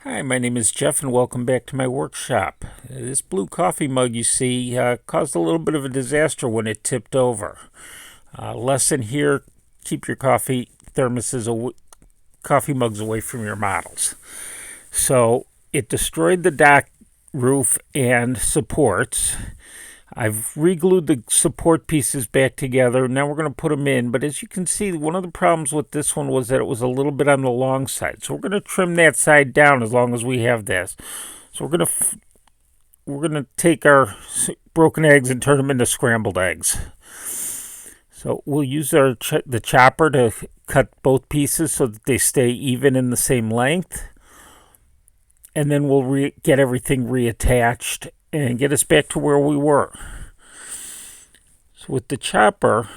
Hi, my name is Jeff, and welcome back to my workshop. This blue coffee mug you see caused a little bit of a disaster when it tipped over. Lesson here: keep your coffee mugs away from your models. So it destroyed the dock roof and supports. I've re-glued the support pieces back together. Now we're going to put them in. But as you can see, one of the problems with this one was that it was a little bit on the long side. So we're going to trim that side down as long as we have this. So we're going to take our broken eggs and turn them into scrambled eggs. So we'll use the chopper to cut both pieces so that they stay even in the same length. And then we'll get everything reattached and get us back to where we were. So with the chopper,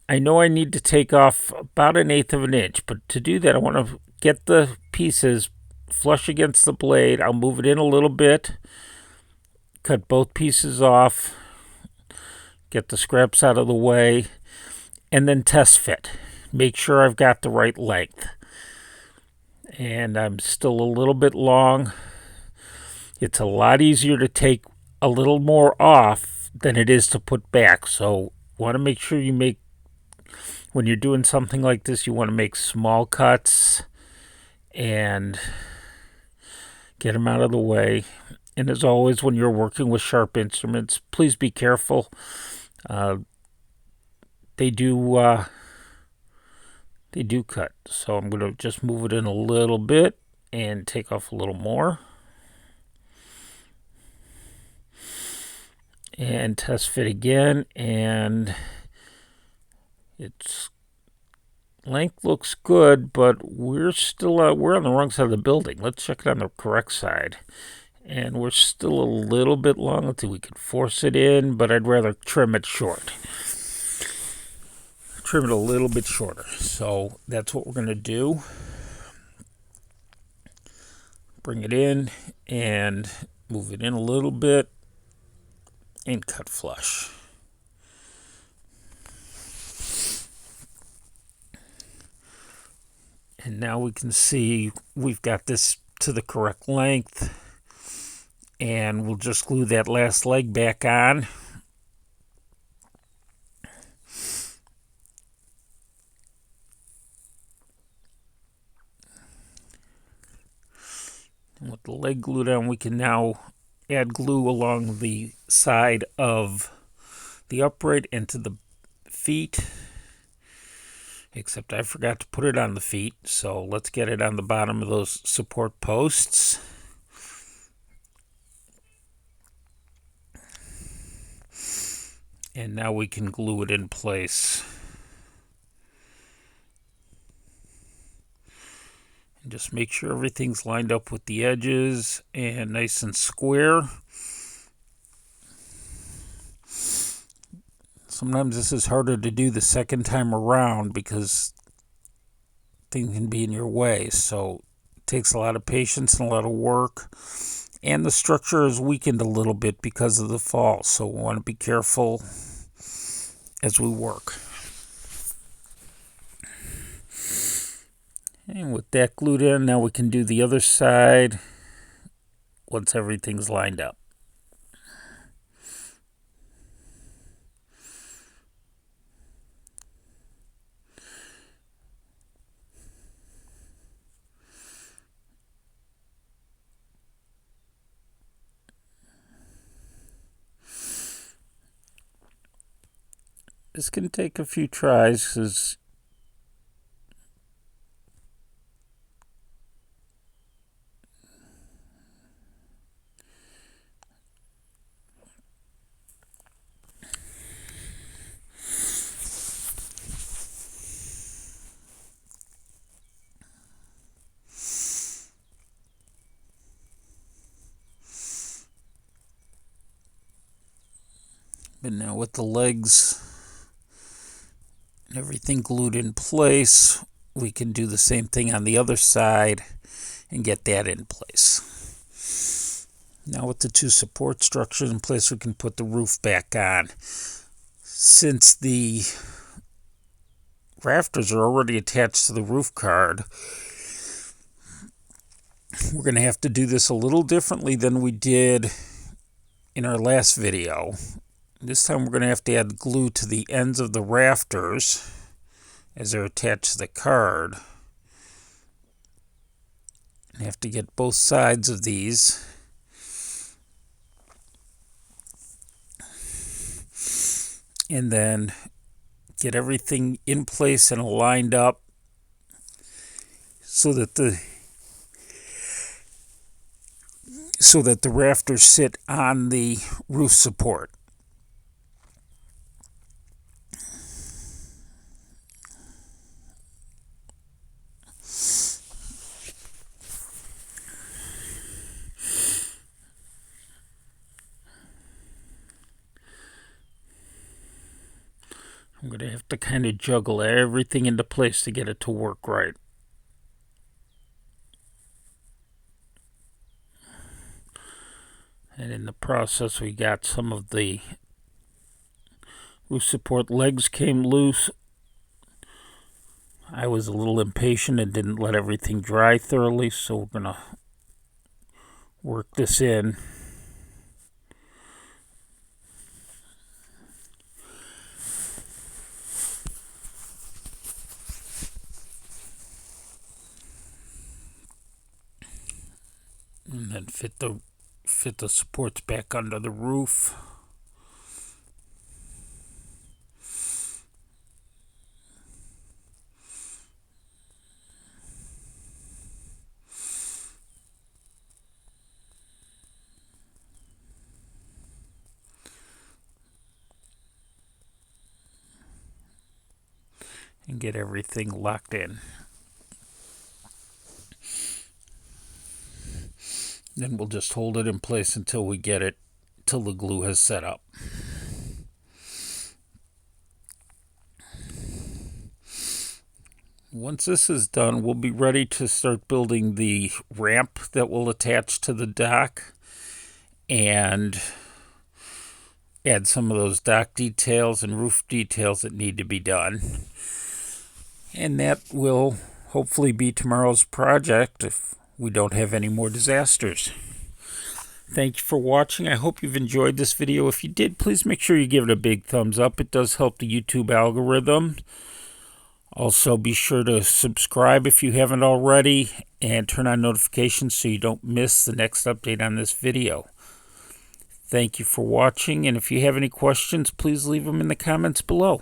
I know I need to take off about 1/8 of an inch, but to do that I want to get the pieces flush against the blade. I'll move it in a little bit, cut both pieces off, get the scraps out of the way, and then test fit. Make sure I've got the right length. And I'm still a little bit long. It's a lot easier to take a little more off than it is to put back. So want to make sure when you're doing something like this, you want to make small cuts and get them out of the way. And as always, when you're working with sharp instruments, please be careful. They do cut. So I'm going to just move it in a little bit and take off a little more. And test fit again, and its length looks good, but we're on the wrong side of the building. Let's check it on the correct side. And we're still a little bit long. Let's see, we could force it in, but I'd rather trim it short. Trim it a little bit shorter. So that's what we're going to do. Bring it in and move it in a little bit and cut flush. And now we can see we've got this to the correct length. And we'll just glue that last leg back on. And with the leg glued on, we can now add glue along the side of the upright and to the feet. Except I forgot to put it on the feet, so let's get it on the bottom of those support posts. And now we can glue it in place. And just make sure everything's lined up with the edges and nice and square. Sometimes this is harder to do the second time around because things can be in your way. So it takes a lot of patience and a lot of work. And the structure is weakened a little bit because of the fall. So we want to be careful as we work. And with that glued in, now we can do the other side once everything's lined up. This can take a few tries because but now with the legs and everything glued in place, we can do the same thing on the other side and get that in place. Now with the two support structures in place, we can put the roof back on. Since the rafters are already attached to the roof card, We're going to have to do this a little differently than we did in our last video. This time we're going to have to add glue to the ends of the rafters as they're attached to the card. You have to get both sides of these. And then get everything in place and lined up so that the rafters sit on the roof support. I'm going to have to kind of juggle everything into place to get it to work right. And in the process, we got some of the roof support legs came loose. I was a little impatient and didn't let everything dry thoroughly, so we're going to work this in. And then fit the supports back under the roof. And get everything locked in. Then we'll just hold it in place until we get it, till the glue has set up. Once this is done, we'll be ready to start building the ramp that will attach to the dock and add some of those dock details and roof details that need to be done. And that will hopefully be tomorrow's project if we don't have any more disasters. Thank you for watching. I hope you've enjoyed this video. If you did, please make sure you give it a big thumbs up. It does help the YouTube algorithm. Also, be sure to subscribe if you haven't already and turn on notifications so you don't miss the next update on this video. Thank you for watching, and if you have any questions, please leave them in the comments below.